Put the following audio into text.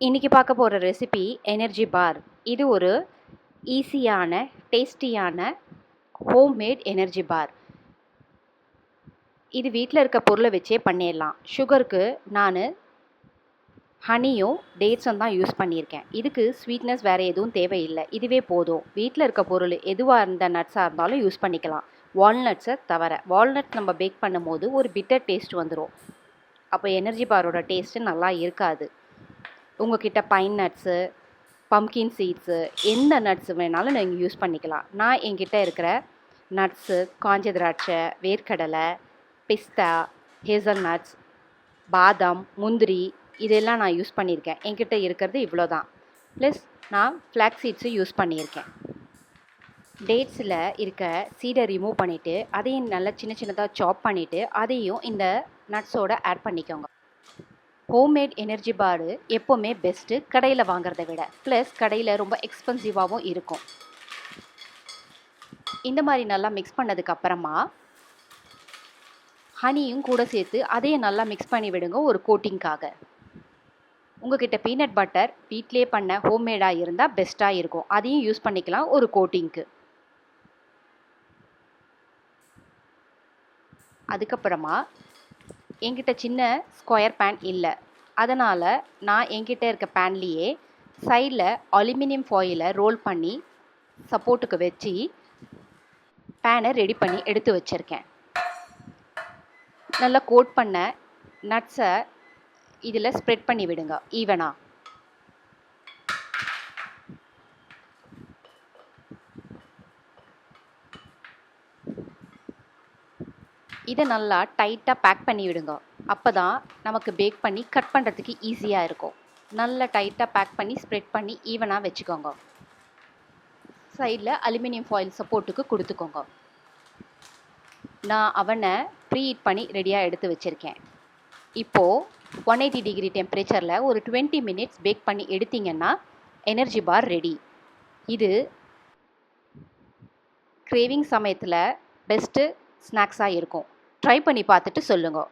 இன்றைக்கி பார்க்க போகிற ரெசிபி எனர்ஜி பார். இது ஒரு ஈஸியான டேஸ்டியான ஹோம்மேட் எனர்ஜி பார். இது வீட்டில் இருக்க பொருளை வச்சே பண்ணிடலாம். சுகருக்கு நான் ஹனியும் டேட்ஸும் தான் யூஸ் பண்ணியிருக்கேன். இதுக்கு ஸ்வீட்னஸ் வேறு எதுவும் தேவையில்லை, இதுவே போதும். வீட்டில் இருக்க பொருள் எதுவாக இருந்த நட்ஸாக இருந்தாலும் யூஸ் பண்ணிக்கலாம், வால்நட்ஸை தவிர. வால்நட் நம்ம பேக் பண்ணும் போது ஒரு பிட்டர் டேஸ்ட் வந்துடும். அப்போ எனர்ஜி பாரோட டேஸ்ட்டு நல்லா இருக்காது. உங்கள்கிட்ட பைன் நட்ஸு, பம்கின் சீட்ஸு, எந்த நட்ஸு வேணாலும் நீங்கள் யூஸ் பண்ணிக்கலாம். நான் என்கிட்ட இருக்கிற நட்ஸு காஞ்ச திராட்சை, வேர்க்கடலை, பிஸ்தா, ஹேசல் நட்ஸ், பாதாம், முந்திரி இதெல்லாம் நான் யூஸ் பண்ணியிருக்கேன். என்கிட்ட இருக்கிறது இவ்வளோ தான். ப்ளஸ் நான் ஃப்ளாக்ஸ் சீட்ஸு யூஸ் பண்ணியிருக்கேன். டேட்ஸில் இருக்க சீடை ரிமூவ் பண்ணிவிட்டு அதையும் நல்லா சின்ன சின்னதாக சாப் பண்ணிவிட்டு அதையும் இந்த நட்ஸோடு ஆட் பண்ணிக்கோங்க. ஹோம்மேட் எனர்ஜி பாரு எப்போவுமே பெஸ்ட்டு கடையில் வாங்குறதை விட. ப்ளஸ் கடையில் ரொம்ப எக்ஸ்பென்சிவாகவும் இருக்கும். இந்த மாதிரி நல்லா மிக்ஸ் பண்ணதுக்கப்புறமா ஹனியும் கூட சேர்த்து அதையும் நல்லா மிக்ஸ் பண்ணி விடுங்க ஒரு கோட்டிங்காக. உங்கள்கிட்ட பீனட் பட்டர் வீட்டிலே பண்ண ஹோம்மேடாக இருந்தால் பெஸ்ட்டாக இருக்கும், அதையும் யூஸ் பண்ணிக்கலாம் ஒரு கோட்டிங்க்கு. அதுக்கப்புறமா என்கிட்ட சின்ன ஸ்கொயர் பேன் இல்லை, அதனால் நான் என்கிட்ட இருக்க பேன்லேயே சைடில் அலுமினியம் ஃபாயிலை ரோல் பண்ணி சப்போர்ட்டுக்கு வச்சு பேனை ரெடி பண்ணி எடுத்து வச்சுருக்கேன். நல்லா கோட் பண்ண நட்ஸை இதில் ஸ்ப்ரெட் பண்ணி விடுங்க ஈவனாக. இதை நல்லா டைட்டாக பேக் பண்ணி விடுங்க. அப்போ தான் நமக்கு பேக் பண்ணி கட் பண்ணுறதுக்கு ஈஸியாக இருக்கும். நல்லா டைட்டாக பேக் பண்ணி ஸ்ப்ரெட் பண்ணி ஈவனாக வச்சுக்கோங்க. சைடில் அலுமினியம் ஃபாயில் சப்போர்ட்டுக்கு கொடுத்துக்கோங்க. நான் அவனை ப்ரீ ஹீட் பண்ணி ரெடியாக எடுத்து வச்சுருக்கேன். இப்போது 180 டிகிரி டெம்பரேச்சரில் ஒரு 20 மினிட்ஸ் பேக் பண்ணி எடுத்திங்கன்னா எனர்ஜி பார் ரெடி. இது கிரேவிங் சமயத்தில் பெஸ்ட்டு ஸ்நாக்ஸாக இருக்கும். ட்ரை பண்ணி பார்த்துட்டு சொல்லுங்கள்.